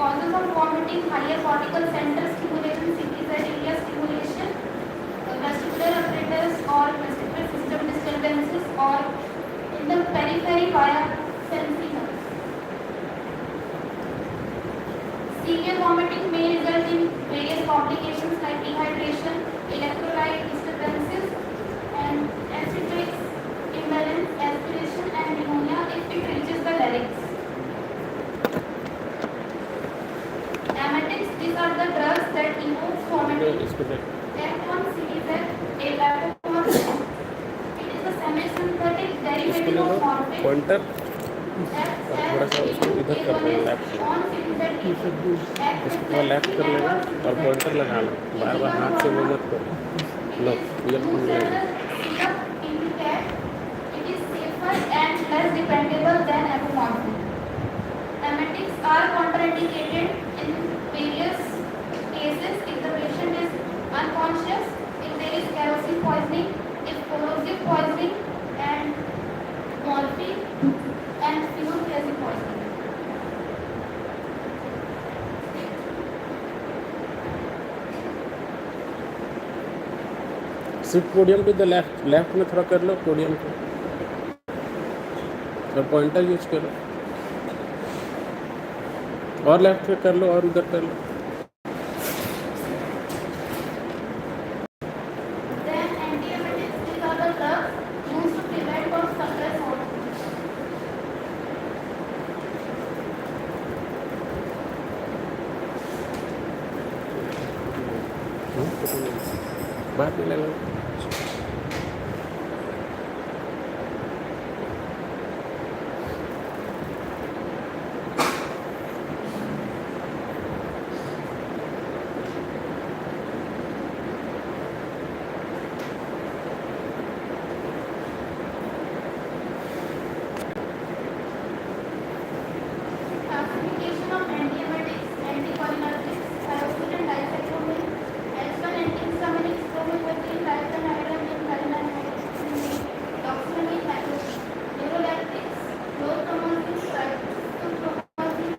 causes of vomiting: higher cortical center stimulation, CTZ area stimulation, vestibular apparatus or vestibular system disturbances, or in the periphery via sensory nerves. Severe vomiting may result in various complications like dehydration, electrolyte disturbances, and acidic imbalance, aspiration, and pneumonia if it reaches the larynx. Emetics: these are the drugs that evoke vomiting. Act on CTZ, a vapomorphin. It is a semi-synthetic derivative of morphine. Pointer Acts as थोड़ा सा उसको इधर कर लो, agonist left on CTZ. Acts इसको थोड़ा left कर लेना और पॉइंटर लगा लो, बार बार हाथ से वो मत करो. लो ये used as a syrup in cat. It is safer and less dependable than apomorphine. Emetics are contraindicated in various cases if the patient is unconscious, if there is kerosene poisoning, if corrosive poisoning, and morphine and phenolphthalein poisoning. Shift podium to the left में थोड़ा कर लो podium को और pointer use करो और left में कर लो और उधर कर लो. Then antiemetics: these are the drugs used to prevent or suppress vomiting. बाद में लगा Classification of antiemetics: anticholinergics, thyroxine and dicyclomine, H1 antihistaminics, bromocriptine, diphenhydramine, varenicline, doxylamine, methotrexate, neuroleptics, chlorpromazine, cyclopromazine,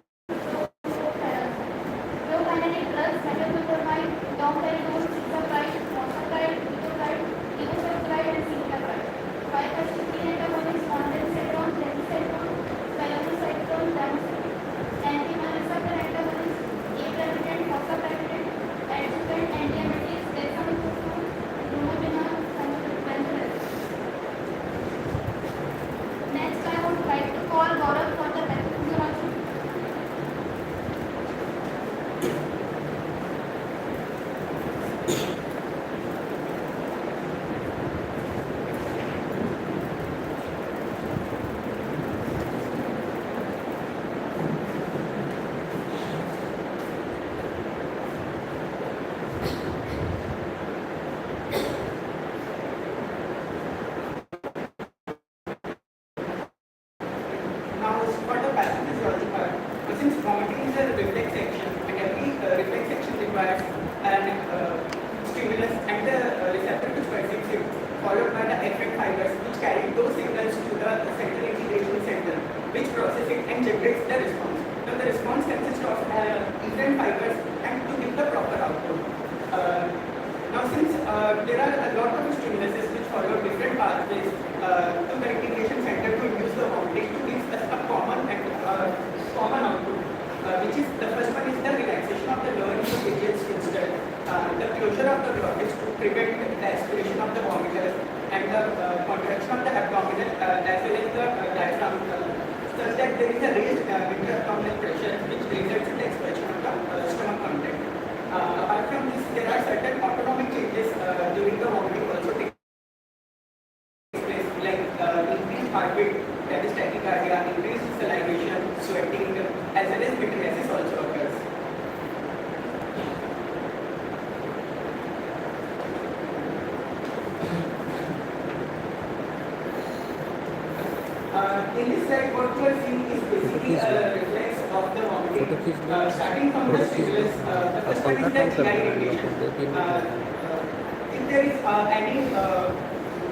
prokinetic drugs, metoclopramide, domperidone, cisapride, mosapride, metoclopramide, evosapride, and citalopramide. 5-HT3 antagonists: ondansetron, levetiracetam, phenylephrine, damocin. Anti-receptor antagonists: aprepitant, fosaprepitant, adjuvant antiemetics, dexamethasone, bromophenol, benzoyl. Next, I would like to call Gaurav for the pathophysiology. Now, for the pathophysiology part, since vomiting is a reflex action, and every reflex action requires an stimulus and the receptor to perceive it, followed by the effect fibers which carry those signals to the central integration center, which process it and generates the response. Now, the response consists of different fibers and to give the proper output. Now, since there are a lot of stimuluses which follow different pathways to the integration center to induce the vomiting, to give us a common output, which is the first one is the relaxation of the lower esophageal sphincter, the closure of the glottis to prevent the aspiration of the vomitor, and the contraction of the abdominal as well as the diaphragm, such that there is a raised intra-abdominal pressure which results in the expansion of the stomach content. Apart from this, there are certain autonomic changes during the vomiting also take place, like increased heartbeat, that is tachycardia, increased salivation, sweating, as well as pityriasis also occurs. In this slide, what you are seeing is basically a reflex of the vomiting. Starting from the stimulus, the first one is the GI irritation. If there is any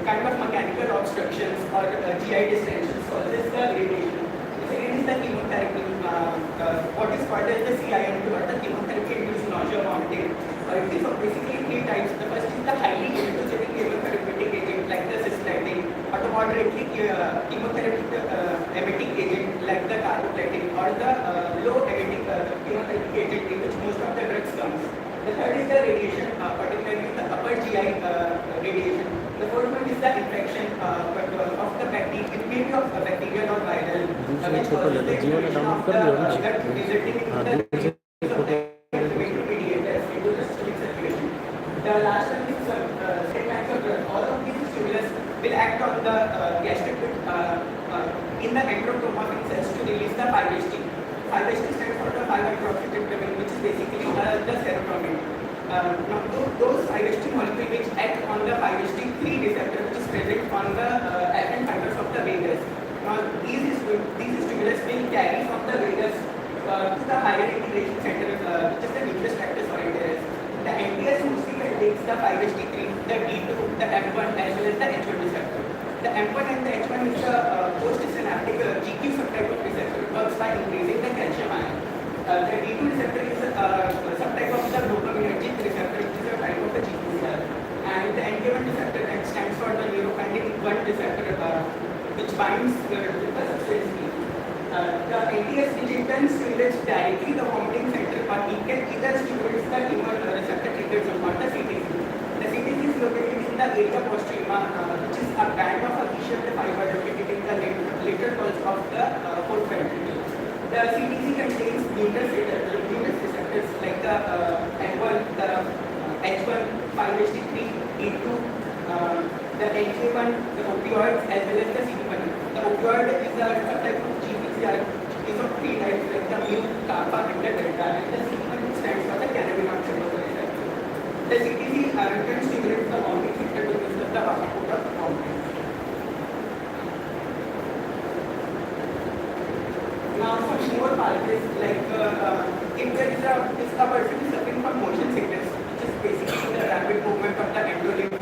kind of mechanical obstructions or GI distensions causes the irritation. The second is the chemotherapy, what is called as the CINT or the chemotherapy-induced nausea vomiting. It is of basically three types. The first is the highly immunogenic chemotherapeutic agent like the cisplatin, or the moderately chemotherapeutic emetic agent like the carboplatin, or the low emetic chemotherapeutic agent in which most of the drugs comes. The third is the radiation, particularly the upper GI radiation. The fourth one is the infection of the bacteria. It may be of bacterial or viral. Which causes the inflammation of the gut, resulting in the release of the inflammatory mediators into the systemic circulation. The last one is same kinds of drugs. All of these stimulus will act on the gastric in the enterochromatic cells to release the 5-HT. 5-HT stands for the 5-hydroxytryptamine, which is basically the serotonin. Now, those 5-HT molecules which act on the 5-HT3 receptor, which is present on the afferent fibers of the vagus. Now, these stimulus will carry from the vagus to the higher integration center, which is the nucleus tractus orientalis. The NTS mostly contains the 5-HT3, the D2, the M1, as well as the H1 receptor. The M1 and the H1 is the postsynaptic GQ subtype of receptor. It works by increasing the calcium ion. The D2 receptor is a subtype of the dopaminergic receptor, which is a type of the GPCR. And the NK1 receptor stands for the neurokinin 1 receptor, which binds to the substance E. The NTS, which in turn stimulates directly the vomiting center, or it can either stimulate the tumor receptor triggered zone or the CTC. The CTC is located in the area postrema, which is a band of adhesion fiber located in the lateral pulse of the fourth ventricle. The CTC contains numerous receptors like the M1, the H1, 5-HT3, E2, the NK1, the opioids, as well as the CT1. The opioid is a subtype of GPCR, is of three types like the mu, kappa, and the delta, and the CT1 stands for the cannabinoid receptor. The CTC can stimulate the vomiting center to discuss the output of vomiting. Now, some more pathways like if there is a person is suffering from motion sickness, which is basically the rapid movement of the endolymph,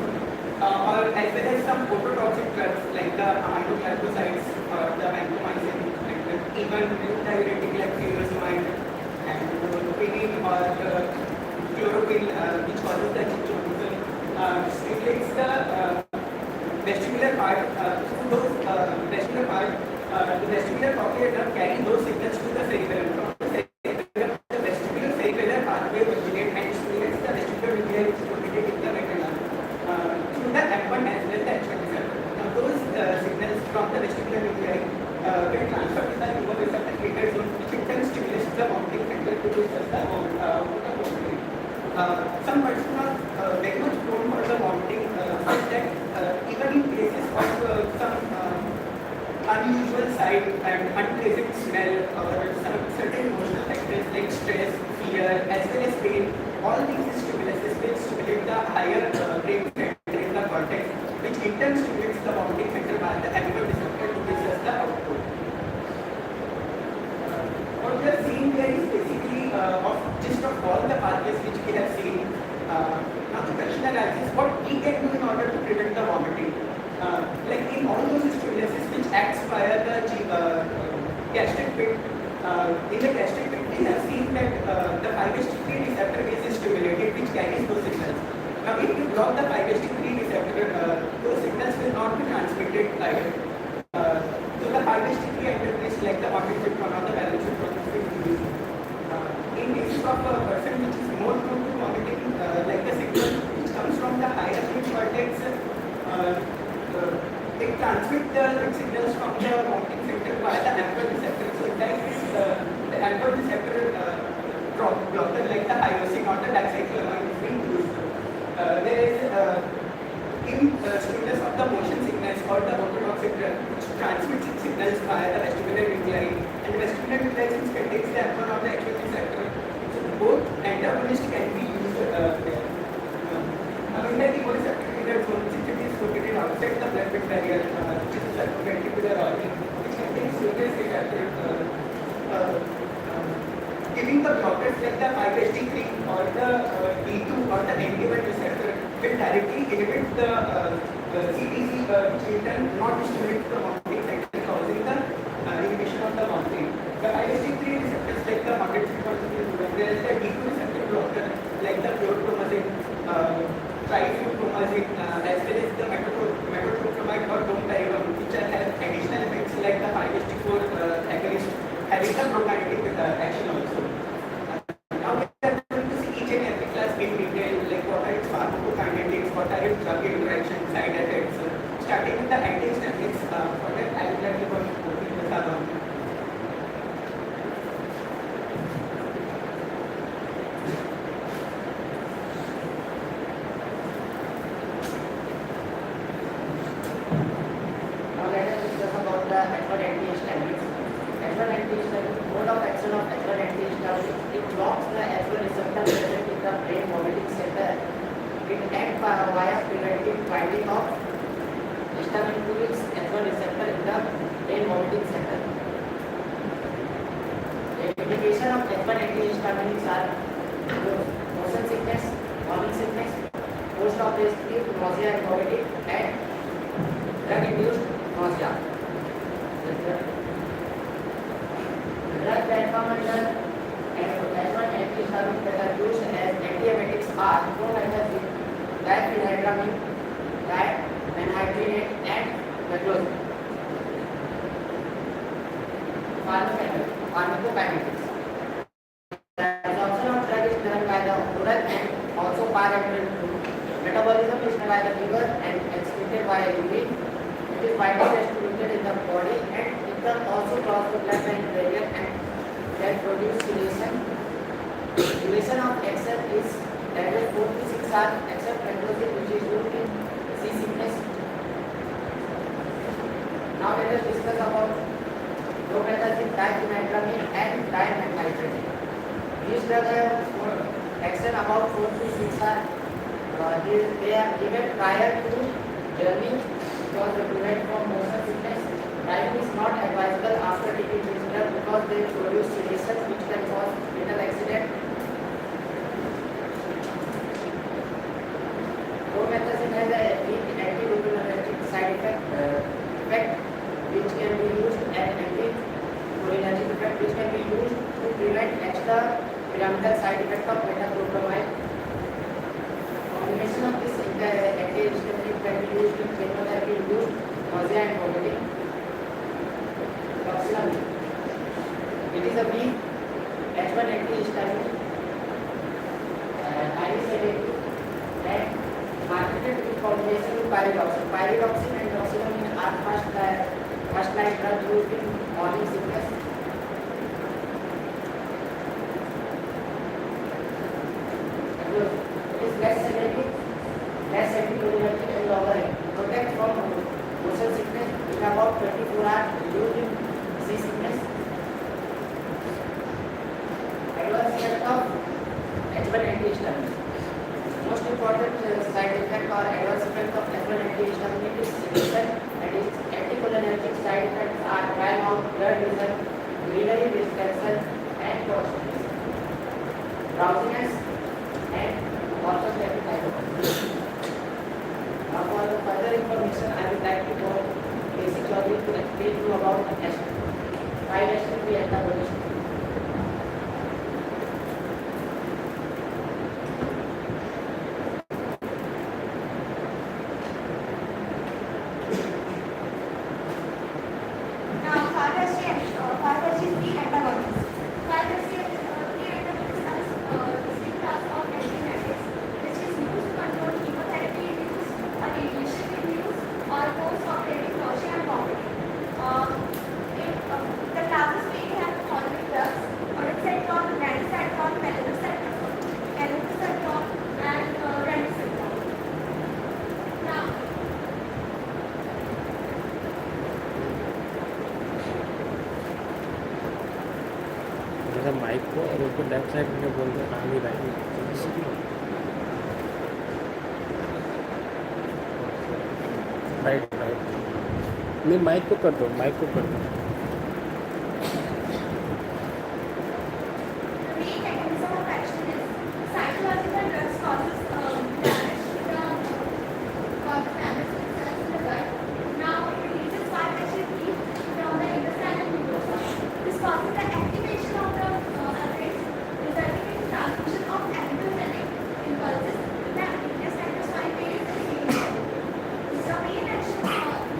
or as well as some phototoxic drugs like the aminoglycosides or the vancomycin, and even diuretic like furosemide and quinine or chloroquine, which causes the chychosis, stimulates the vestibular part. The vestibular cochlear nerve carrying those signals to the cerebellum. From the cerebellum, the vestibular cerebellar pathway originates and stimulates the vestibular nuclei, which is located in the retina, through the M1 as well as the H1 receptor. Now, those signals from the vestibular nuclei get transferred to the neural receptor trigger zone, which in turn stimulates the vomiting center to discuss the vomiting. Some persons are very much prone for the vomiting, such that even in cases of some unusual sight and unpleasant smell or some certain emotional factors like stress, fear, as well as pain, all these stimuluses will stimulate the higher brain center in the cortex, which in turn stimulates the vomiting center by the animal receptor to discuss the output. What we are seeing here is basically of gist of all the pathways which we have seen. Now the question arises, what we can do in order to prevent the vomiting? Like in all those stimuluses which acts via the gastric pit, in the gastric pit we have seen that the 5-HT3 receptor is stimulated, which carries those signals. Now if you block the 5-HT3 receptor, those signals will not be transmitted either. So the 5-HT3 enterprise like the orthoptron or the valencytron will be used. In cases of a person which is more prone to vomiting, like the signal which comes from the higher brain cortex, it transmits the signals from the vomiting center via the M1 receptor. So in that case, the M1 receptor blocker like the iosine or the dicyclomine is being used. There is in stimulus of the motion signals or the phototoxic drug which transmits signals via the vestibular nuclei, and the vestibular nuclei since contains the M1 or the H1 receptor. So both antagonists can be used there. In the chemoreceptor trigger zone, since it is located outside the blood-brain barrier, which is a circumventricular organ, which contains nucleus receptor, giving the blockers like the 5-HT3 or the D2 or the NK1 receptor will directly inhibit the CTC, which in turn not stimulate the vomiting center, causing the inhibition of the vomiting. The 5-HT3 receptor the prokinetic action also. Now we are going to see each and every class in detail, like what are its pharmacokinetics, what are its drug interactions, side effects, starting with the antihistaminics. For that, I would like to go to the Sadhan. Now let us discuss about the H1 antihistaminics. H1 antihistaminics, mode of action of H1 antihistaminics, it blocks the H1 receptor present in the brain vomiting center. It acts via preventive binding of histamine to its H1 receptor in the brain vomiting center. The indication of H1 antihistaminics are motion sickness, morning sickness, post-operative nausea and vomiting, and drug-induced nausea. The drug platform under H1 antihistaminics that are used as antiemetics are prometazine, diphenhydramine, dimenhydrinate, and metronidazole. Pharmacokinetics. The absorption of drug is done by the oral and also parenteral route. Metabolism is done by the liver and excreted by urine. It is widely distributed in the body and it can also cross the blood-brain barrier and can produce sedation. Duration of action is average 4 to 6 hours except metronidazole which is used in seasickness. Now let us discuss about prometazine, diphenhydramine and dimenhydrinate. These drugs have action about 4 to 6 hours. They are given prior to journey because they prevent from motion sickness. Driving is not advisable after taking this drug because they produce sedation which can cause fatal accident. Promethazine has a weak anticholinergic side effect which can be used as anticholinergic effect which can be used to prevent extra pyramidal side effect of metoclopramide. Combination of this antihistaminic can be used in chemotherapy-induced nausea and vomiting. Prokinetics. It is a weak H1 antihistaminic, highly sedative, and marketed in combination with pyridoxine. Pyridoxine and doxylamine are first-line drugs used in morning sickness. It is less sedative, less anticholinergic and longer acting. Protects from motion sickness in about 24 hours used in seasickness. Adverse effect of H1 antihistaminic. Most important side effect or adverse effect of H1 antihistaminic is sedation, and its anticholinergic side effects are dry mouth, blurred vision, urinary distension, and constipation, drowsiness, and orthostatic hypotension. Now, for the further information, I would like to go basic logic to explain you about action. Why action we antagonist? Now, 5-HT is the antagonist. 5-HT is the antagonist as distinct class of antiemetics, which is used to control chemotherapy-induced or radiation-induced or post-operative nausea and vomiting. The classes mainly have the following drugs: ondansetron, ranitidine, meloxicam, and remdesivir. Now, जैसा mic को और उसको left side में बोल दो कहाँ भी right right नहीं माइक को कर दो माइक को कर दो the main mechanism of action is psychological drugs causes damage to the cells in the gut. Now it releases 5-HT from the intestinal mucosa. This causes the activation of the arteries, resulting in transmission of anticholinergic impulses to the intestinal pancreas and kidneys. The main action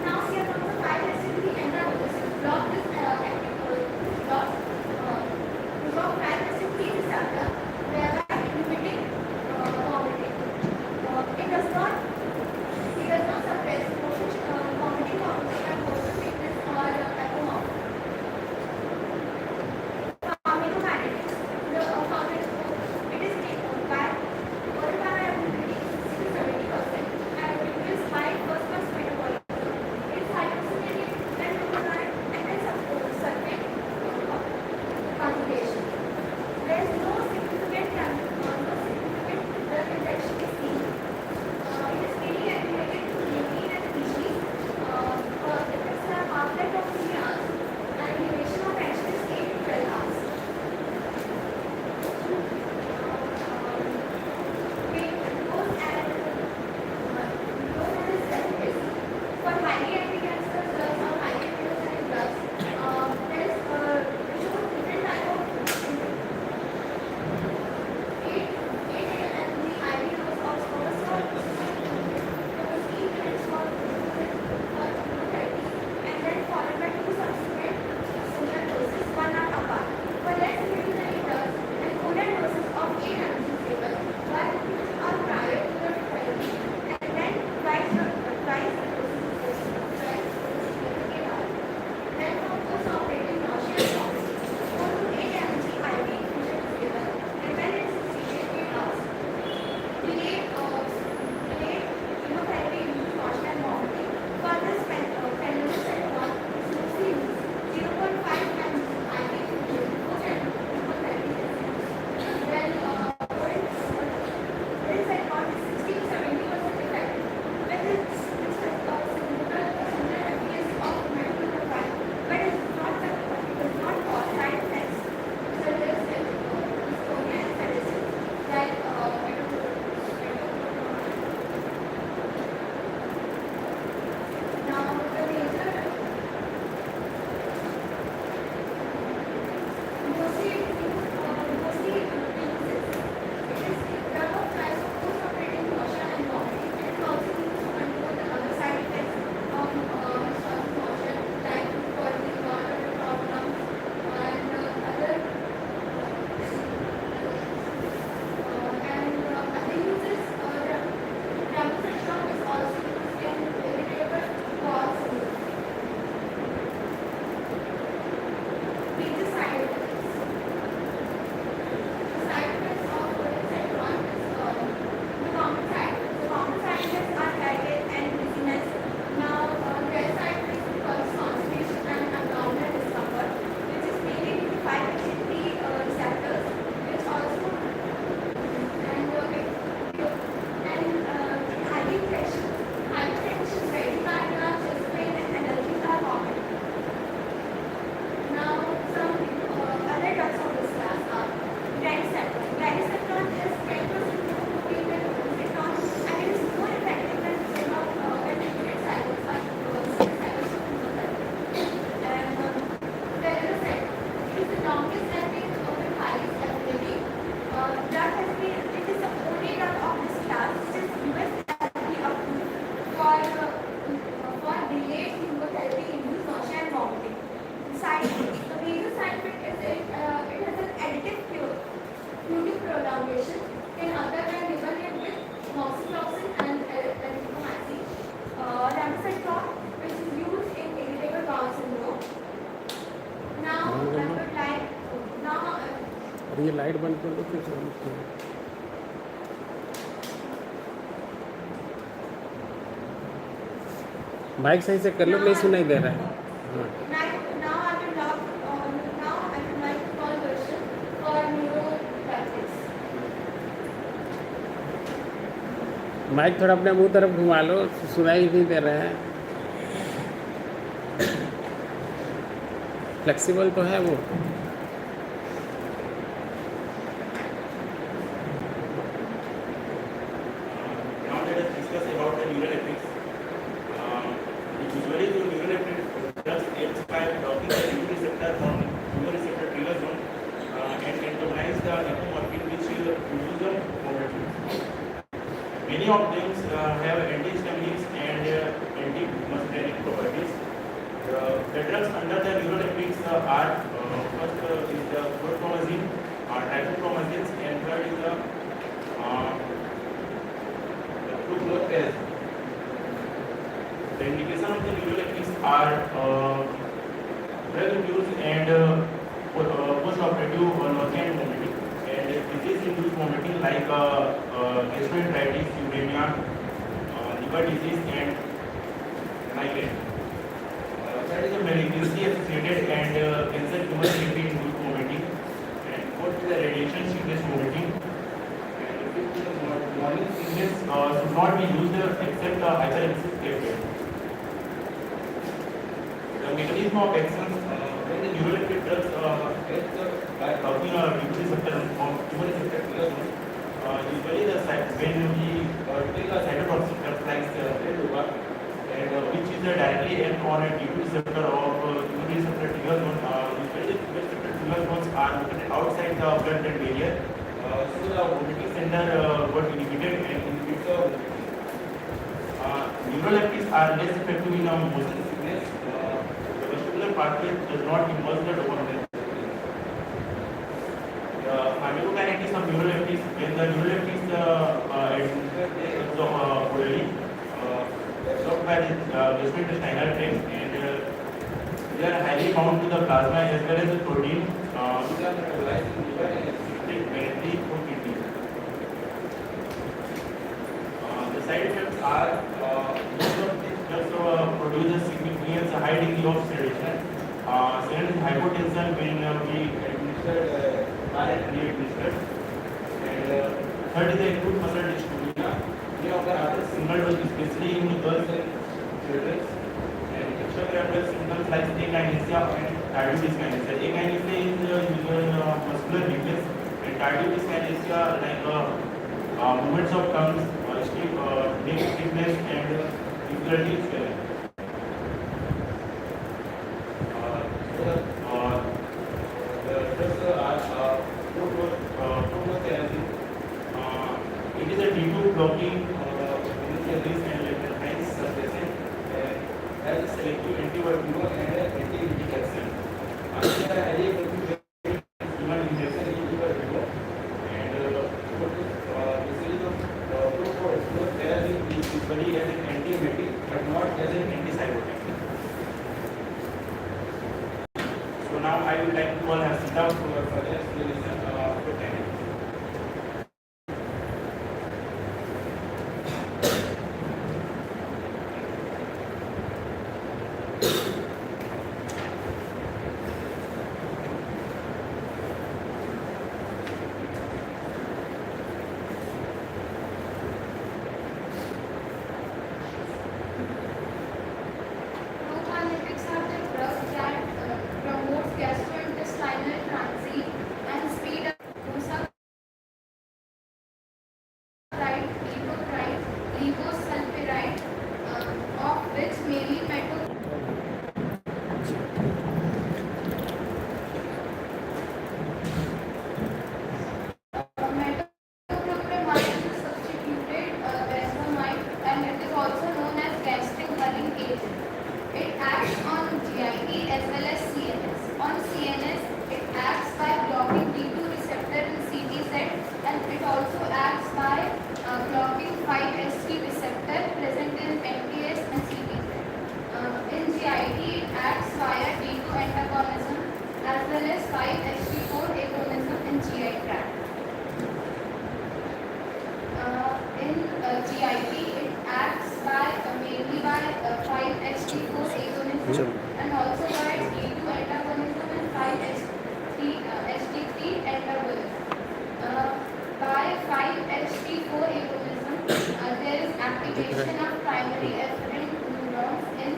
now here comes the 5-HT antagonist. Block और ये light बंद कर दो फिर चालू करो। Mic सही से कर लो, नहीं सुनाई दे रहा है। हाँ Now I will talk. Now I would like to call question for neuropathics. Mic थोड़ा अपने मुंह तरफ घुमा लो, सुनाई नहीं दे रहा है। फ्लेक्सिबल तो है वो। Now let us discuss about the neural ethics. Usually the neural ethics drugs act by blocking the receptor on receptor trigger zone and antagonize the apomorphine which produce the motility. Many of them have antihistaminic and anti-muscarinic properties. The drugs under the neural ethics are first is the propromazine, triflupromazine, and third is the Prokinetics. The indication of the neuroleptics are drug-induced and post-operative nausea and vomiting, and disease-induced vomiting like gastroenteritis, uremia, liver disease, and migraine. Third is the malignancy-associated and cancer tumor-induced vomiting, and fourth is the radiation-induced vomiting. Morning sickness should not be used except hyperemesis cases. The mechanism of action when the neuroleptic drugs by blocking a receptor on tumor receptor trigger, usually the when we take a cytotoxic drug like levodopa, and which is directly act on a T2 receptor of tumor receptor trigger zone. Usually the tumor receptor trigger zones are located outside the blood-brain barrier. So the vomiting center got inhibited and inhibits the vomiting. Neuroleptics are less effective in motion sickness. The vestibular pathway does not immerse the dopamine. The pharmacokinetics of neuroleptics, when the neuroleptics orally absorbed by the gastrointestinal tract, and they are highly bound to the plasma as well as the protein, which are metabolized in liver and mainly for kidney. The side effects are most of these drugs produce a significant high degree of sedation. Second is hypotension when we administered re-administered. And third is the acute muscle dystonia. They occur after single dose, especially in girls and children. And extrapyramidal symptoms like akinesia and tardiodyskinesia. Akinesia is muscular weakness. Tardiodyskinesia like movements of tongues, neck stiffness, and difficulty in swallowing. The drugs are prokinetics. It is a T2 blocking initialis and leptines suppressant and has a selective antivertigo and anti-emetic action. They are highly effective human injection into the vertigo. Usually as an antiemetic but not as an antipsychotic. So now I would like to call Hasita for further explanation of Prokinetics. Prokinetics are the drugs that promote gastrointestinal transit and speed up mosasaccharide, levosulfuride, of which mainly metoclopramide is a substituted desmamide, and it is also known as gastric bullying agent. It acts on GIT as well as CNS. On CNS, it acts by blocking T2 receptor in CTZ, and it also acts by blocking 5-HT receptor present in NTS and CTZ. In GIT, it acts via T2 antagonism as well as 5-HT4 agonism in GIT. GIP. It acts mainly by 5-HT4 agonism and also by D2 antagonism and 5-HT3 antagonism. By 5-HT4 agonism, there is activation of primary efferent neurons in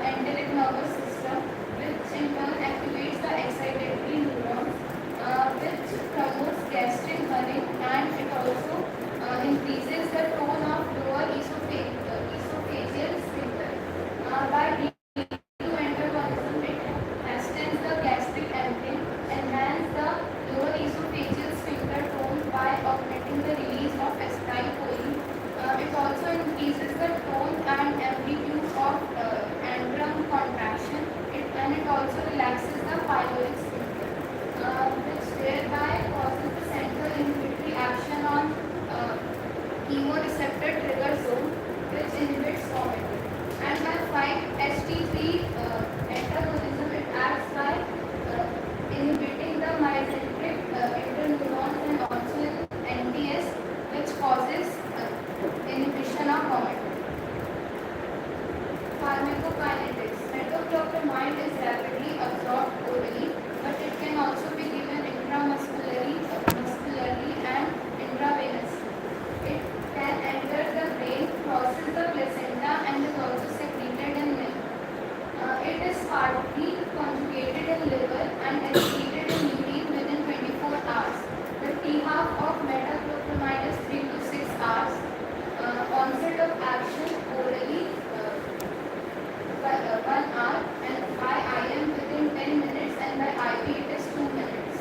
enteric nervous system, which in turn activates the excitatory neurons, which promotes gastric burning, and it also increases the tone of lower esophageal sphincter. By D2 antagonism, it hastens the gastric emptying, enhance the lower esophageal sphincter tone by augmenting the release of acetylcholine. It also increases the tone and amplitude of antrum contraction, and it also relaxes the pyloric sphincter, which thereby causes the central inhibitory action on chemoreceptor trigger zone, which inhibits vomiting. And by 5-HT3 antagonism, it acts by inhibiting the myocentric interneurons and also in NTS, which causes inhibition of vomiting. Pharmacokinetics. Metoclopramide is rapidly absorbed orally, but it can also be given intramuscularly and intravenously. It can enter the brain, crosses the placenta, and is also secreted in milk. It is partly conjugated in liver and excreted in urine within 24 hours. The T-half of metoclopramide is 3 to 6 hours. Onset of action orally 1 hour, and by IM within 10 minutes, and by IV it is 2 minutes.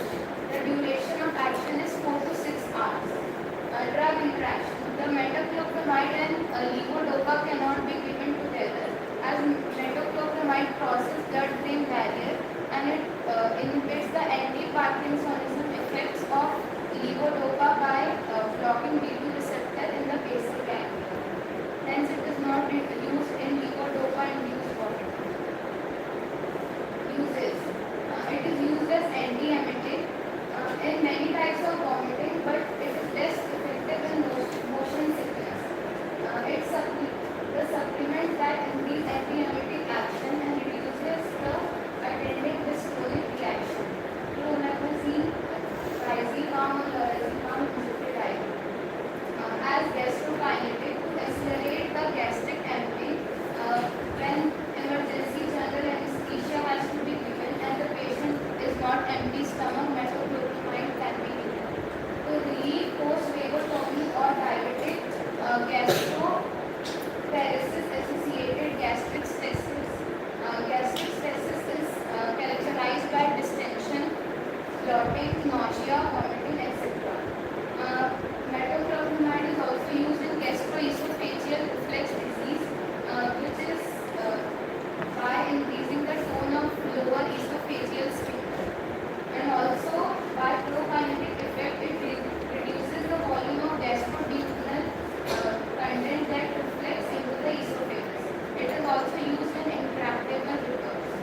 The duration of action is 4 to 6 hours. Drug interaction. The metoclopramide and levodopa cannot be given together, as metoclopramide crosses blood-brain barrier and it inhibits the anti-Parkinsonism effects of levodopa by blocking D2 receptor in the basal ganglia. Hence, it is not used in levodopa-induced vomiting. Uses. It is used as antiemetic in many types of vomiting, but it is less effective in motion sickness. The supplements that increase antiemetic action and reduces the attending dystonic reaction. Clonazepam, diazepam, or lorazepam, nizatidine. As gastrokinetic to accelerate the gastric emptying when emergency general anesthesia has to be given and the patient is not empty stomach, metoclopramide can be given. To relieve post-vagotomy or diabetic gastroparesis associated gastric stasis. Gastric stasis is characterized by distension, bloating, nausea, vomiting, etc. Metoclopramide is also used in gastroesophageal reflux disease, which is by increasing the tone of lower esophageal sphincter. And also by prokinetic effect, it reduces the volume of gastroduodenal content that reflects into the esophagus. It is also used in intractable recurrence.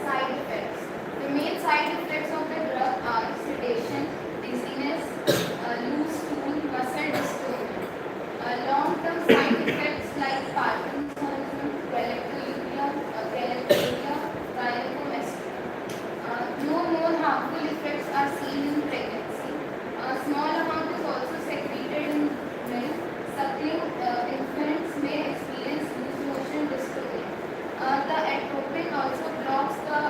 Side effects. The main side effects of the drug are sedation, dizziness, loose stool, muscle dystonia. Long-term side effects like Parkinsonism, galactoluria, gynecomastia. No more harmful effects are seen in pregnancy. A small amount is also secreted in milk. Suckling infants may experience loose motion dystonia. The atropine also blocks the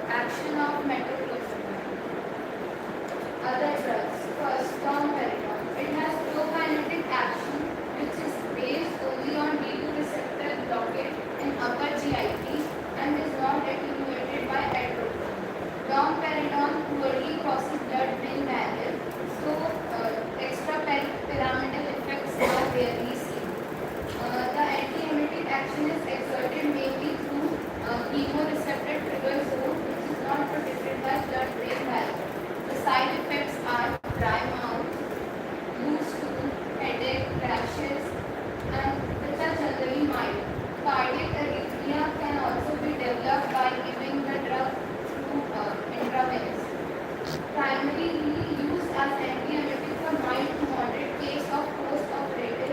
action of metoclopramide. Other drugs. First, domperidone. It has prokinetic action, which is based only on D2 receptor blockade in upper GIT and is not attenuated by atropine. Domperidone poorly crosses blood-brain barrier, so extrapyramidal effects are rarely seen. The antiemetic action is exerted mainly through chemoreceptor trigger zone, which is not protected by blood-brain barrier. The side effects are dry mouth, loose stool, headache, rashes, and which are generally mild. Cardiac arrhythmia can also be developed by giving the drug through intravenous. Primarily used as antiemetic for mild to moderate case of post-operative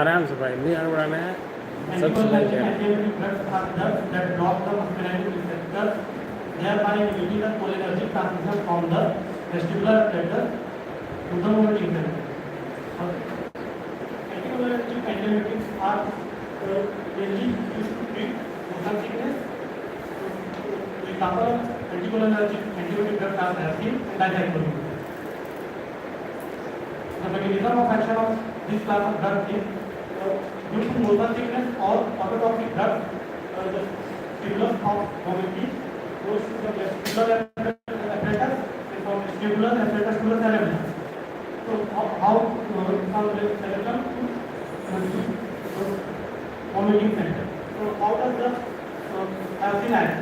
आराम से भाई, नहीं हड़बड़ाना है, सब सुनाई दे रहा है। Antiemetic drugs are drugs that block the muscarinic receptor, thereby inhibiting the cholinergic transmission from the vestibular apparatus to the motor center. Anticholinergic antiemetics are mainly used to treat motion sickness. For example, anticholinergic antiemetic drugs are aspirin and dicyclomine. The mechanism of action of this class of drugs is due to motion sickness or autotoxic drugs, the stimulus of mobility goes to the vestibular apparatus and from vestibular apparatus to the cerebellum. So how from the cerebellum to vomiting center. So how does the alpine act?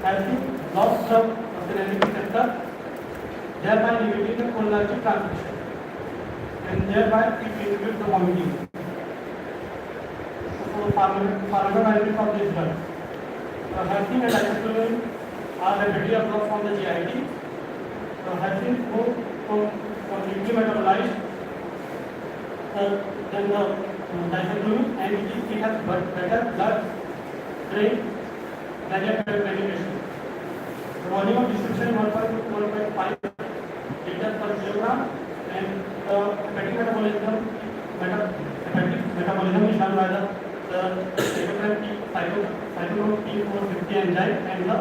Alpine blocks the muscarinic receptor, thereby inhibiting the cholinergic transmission, and thereby it inhibits the vomiting. So pharmacokinetics of this drug. Heparin and dicyclomine are rapidly absorbed from the GIT. Heparin goes completely metabolized than the dicyclomine, and it has better blood-brain barrier penetration. The volume of distribution is 1.5 liters per kilogram, and the hepatic metabolism is done by the cytochrome P450 enzyme and the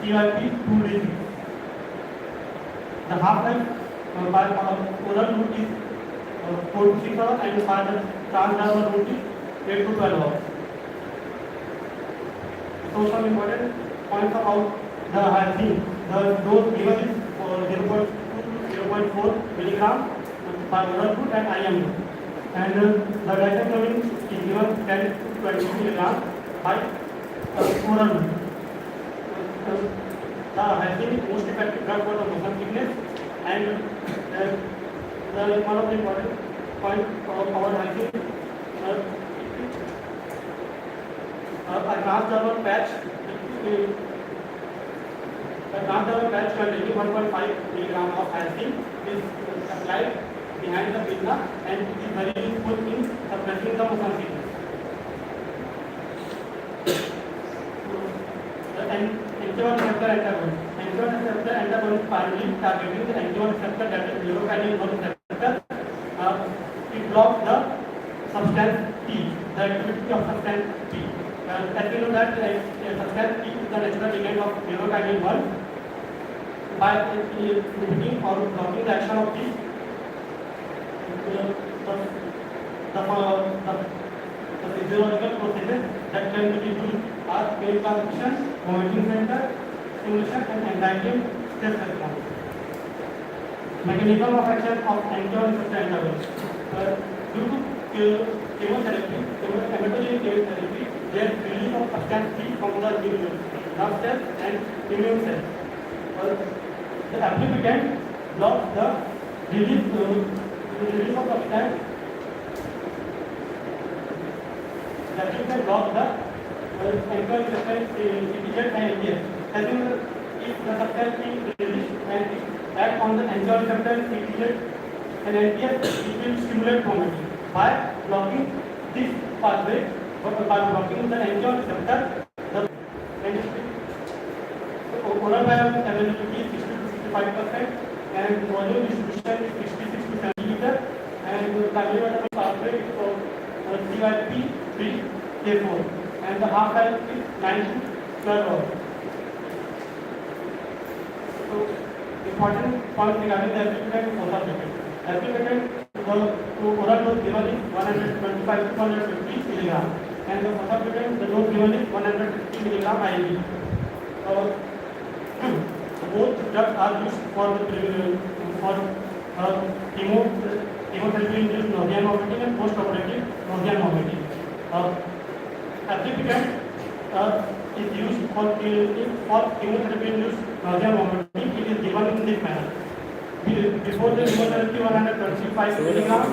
CYP2D6. The half-life by oral route is 4 to 6 hours, and by the transdermal route is 8 to 12 hours. So some important points about the hygiene. The dose given is 0.2 to 0.4 milligram by oral route and IM route. And the dicyclomine is given 10 to 20 milligram by oral route. The hygiene is most effective drug for the motion sickness, and one of the important points of our hygiene, a transdermal patch containing 1.5 milligram of hygiene is applied behind the pinna, and it is very useful in suppressing the motion sickness. The NK1 receptor antagonist. NK1 receptor antagonist primarily targeting the NK1 receptor, that is neurokinin 1 receptor. It blocks the substance T, the activity of substance T. As we know that substance T is the natural ligand of neurokinin 1. By inhibiting or blocking the action of T, the physiological processes that can be used are pain transmission, vomiting center, stimulation, and anxiety stress response. Mechanism of action of NK1 receptor antagonist. Due to chemotherapy, hematologic chemotherapy, there is release of substance T from the nerve cells and immune cells. The applicant blocks the release of substance. The applicant blocks the NK1 receptor CTZ and ATS. As in, if the substance is released and act on the NK1 receptor CTZ and ATS, it will stimulate vomiting. By blocking this pathway, by blocking the NK1 receptor, the oral bioavailability is 60 to 65%, and volume distribution is 66 to 70 liters, and the primary metabolic pathway is CYP3K4, and the half-life is 9 to 12 hours. So, important point regarding the applicant is osmotic. Applicant, the oral dose given is 125 to 150 milligram, and the osmotic, the dose given is 150 milligram IV. Both drugs are used for chemotherapy-induced nausea and vomiting and post-operative nausea and vomiting. Appliquant is used for chemotherapy-induced nausea and vomiting. It is given in this manner. Before the chemotherapy, 125 milligram,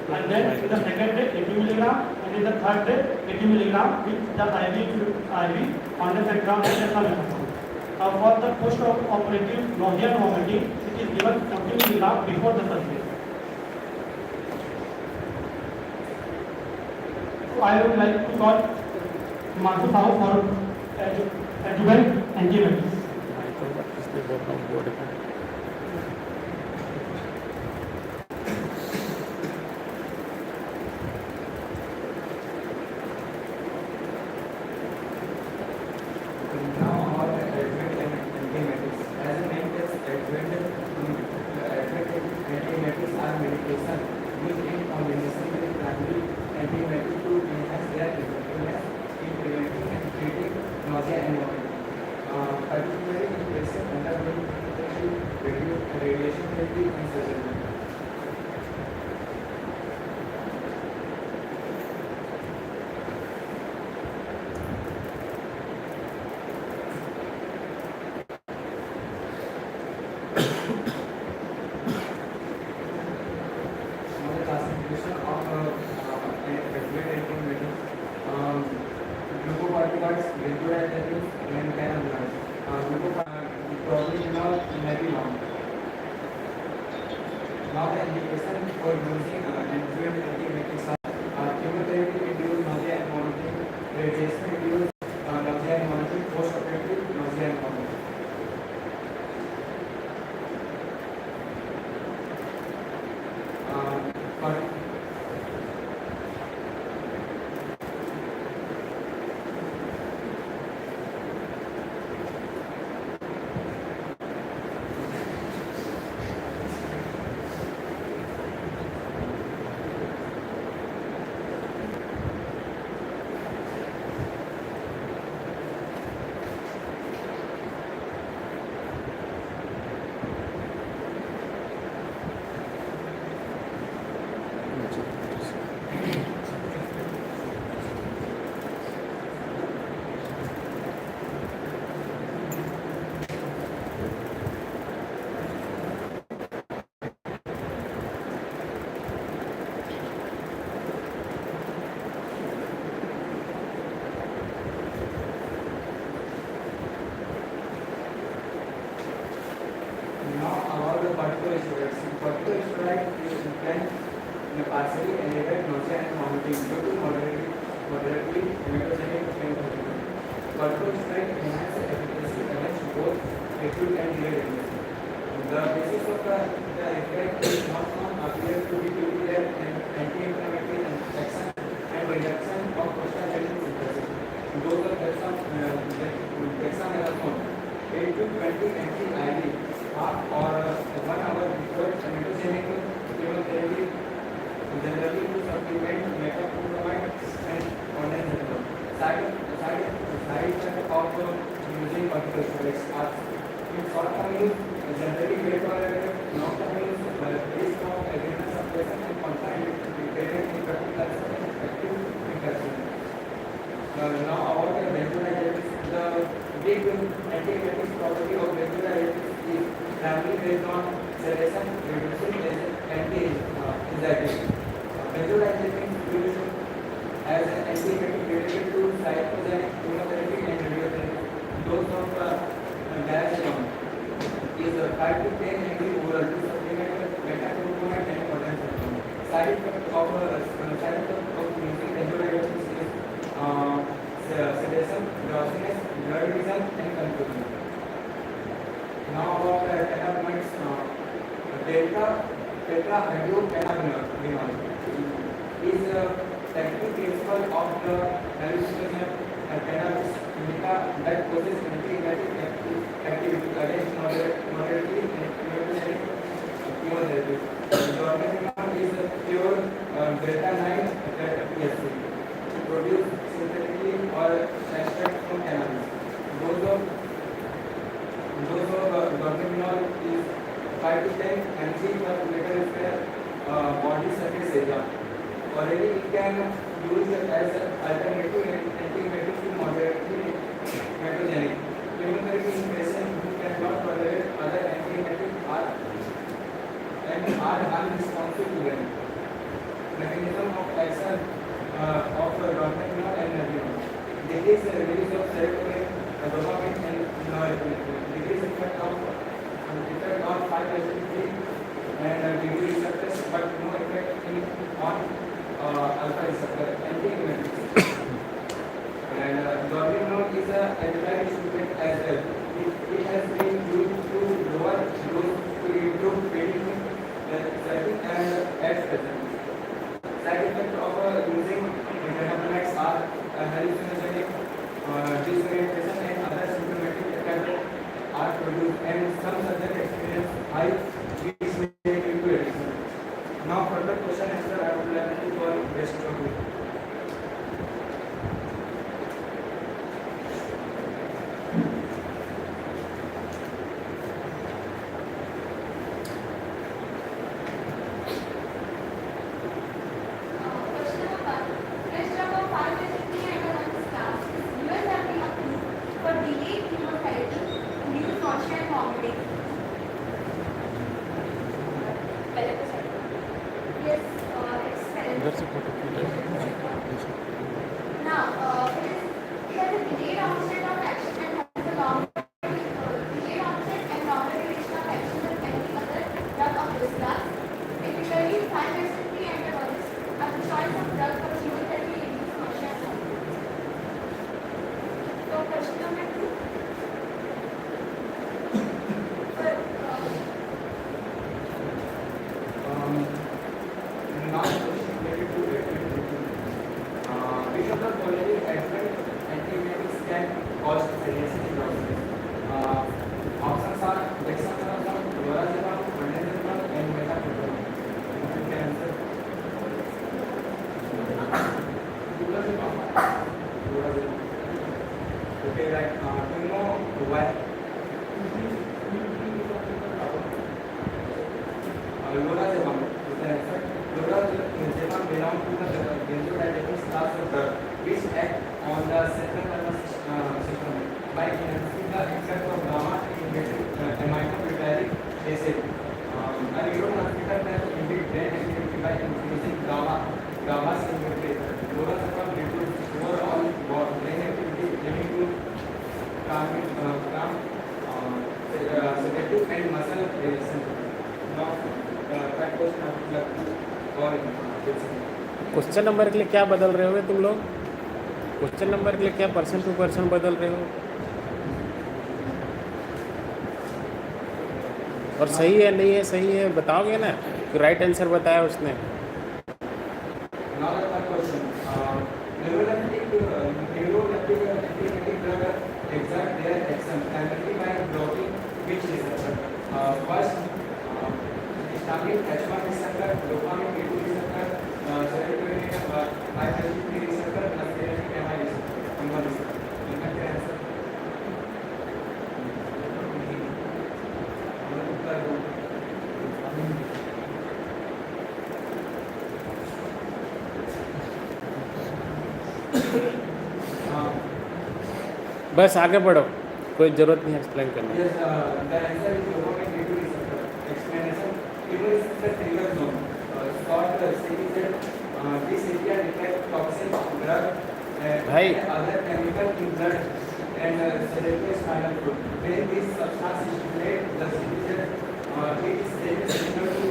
and then in the second day 80 milligram, and in the third day 80 milligram with the IV 100 gram and dexamethasone. For the post-operative nausea and vomiting, it is given 40 milligram before the surgery. So I would like to call Martha Sahu for adjuvant antiemetics. इसलिए बोल रहा हूँ board का Now about advent and antiemetics. As the name tells, advent antiemetics are medication used in combination with primary antiemetic to enhance their effectiveness in preventing and treating nausea and vomiting. Particularly in patients undergoing radiation therapy and surgery. Classification of advent antiemetics, glucocorticoids, benzodiazepines, and cannabinoids. Prokinetics very long. Now the indication for using adjuvant antiemetics are chemotherapy-induced nausea and vomiting, radiation-induced nausea and vomiting, post-operative nausea and vomiting. For now about the corticosteroids. Corticosteroid can partially elevate nausea and vomiting due to moderately hematogenic pain. Corticosteroid enhance the efficacy against both acute and delayed illness. The basis of the effect is not appear to be due to their anti-inflammatory action and reduction of prostaglandin synthesis. Those of dexamethasone 8 to 20 anti-IV half or 1 hour before hematogenic chemotherapy, generally to supplement metoclopramide and ondansetron. Side effect of using corticosteroids are in short-term use generally well tolerated, long-term use risk of adrenal suppression and contraindicated in particular active infection. Now about the benzodiazepines, the big antiemetics property of benzodiazepines is primarily based on sedation, reducing anti-anxiety. Benzodiazepines used as an antiemetic related to psychogenic chemotherapy and radiotherapy. Dose of diazepam is 5 to 10 mg oral to supplement metoclopramide and ondansetron. Side effect of using benzodiazepines is sedation, drowsiness, blurred vision, and confusion. Now about cannabinoids, tetrahydrocannabinol is a active principle of the hallucinogenic cannabis indica that causes anti-emetic activity against moderately hematogenic chemotherapy. Prokinetics is a pure beta-9 THC produced synthetically or extract from cannabis. Dose of prokinol is 5 to 10 mg per meter square body surface area. Already it can use as an alternative antiemetic to moderately hematogenic. Chemotherapy in patients who cannot tolerate other antiemetics are unresponsive to them. Mechanism of action of prokinol and nadinol. Decrease the release of serotonin, dopamine, and norepinephrine. Decrease effect on 5-HTP and degree receptors, but no effect on alpha receptor, antiemetics. And dorminone is a alkaline stimulant as well. It has been used to lower dose to improve pain, setting and at present. Side effects of using metabolites are hallucinogenic, disorientation and other symptomatic attacks are produced, and some subjects experience high which may lead to addiction. Now further question answer I would like to call rest of you. Question number 1. Which drug of 5-HTP antagonist class is USFDA approved for delayed chemotherapy, induced nausea and vomiting? Yes, it's इधर से photo Now, it has a delayed onset of action and has a long delayed onset and longer duration of action than any other drug of this class. Typically, 5-HTP antagonists are the choice of drug for chemotherapy induced nausea and vomiting. So, question number 2. Sir, Now question related to which of the following antiemetics can cause serious illnesses? Options are dexamethasone, lorazepam, ondansetron, and methamphetamine. You can answer. Lorazepam. Okay, right. Do you know why? Lorazepam. You can answer. Lorazepam belongs to the benzodiazepines class of drug, which act on the central nervous system by enhancing the effect of gamma aminobutyric acid. A neurotransmitter that inhibits brain activity by increasing gamma signature. Lorazepam reduces overall brain activity, leading to sedative and muscle relaxation. Now, that question I would like to call question number के लिए क्या बदल रहे हो तुम लोग? Question number के लिए क्या % टू % बदल रहे हो? और सही है नहीं है, सही है बताओगे ना कि राइट आंसर बताया उसने. Now the third question. Neuroleptic antiemetic drug exert their action primarily by blocking which receptor? First, histamine H1 receptor, dopamine A2 receptor, serotonin 5-HT receptor, plus serotonin MI receptor. M1 receptor. You can answer. बस आगे बढ़ो, कोई ज़रूरत नहीं explain करने. Yes, the answer is dopamine A2 receptor. Explanation: immune receptor trigger zone. Short series this area detects toxin, drug, Bhai. and other chemical in blood and cerebrospinal fluid. When this substance stimulates the series, it is similar to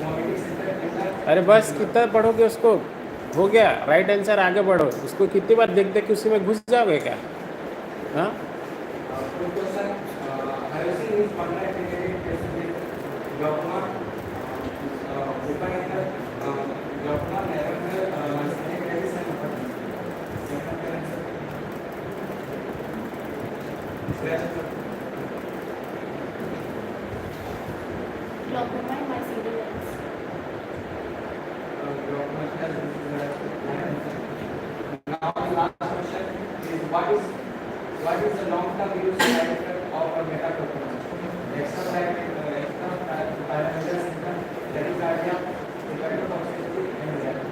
vomiting center and the अरे बस कितना पढ़ोगे उसको? हो गया right answer, आगे बढ़ो. उसको कितनी बार देख देख के उसी में घुस जाओगे क्या? हाँ question. Hyoscine is permanent integrated patient with glaucoma, open-angle glaucoma, narrow-angle myasthenic and apathy. Second answer. glaucoma and myasthenic lens. Glaucoma has now the last question is what is the long-term use side effect of a metaclopramide? Extra parameter symptom, tachycardia, hepatotoxicity, and death.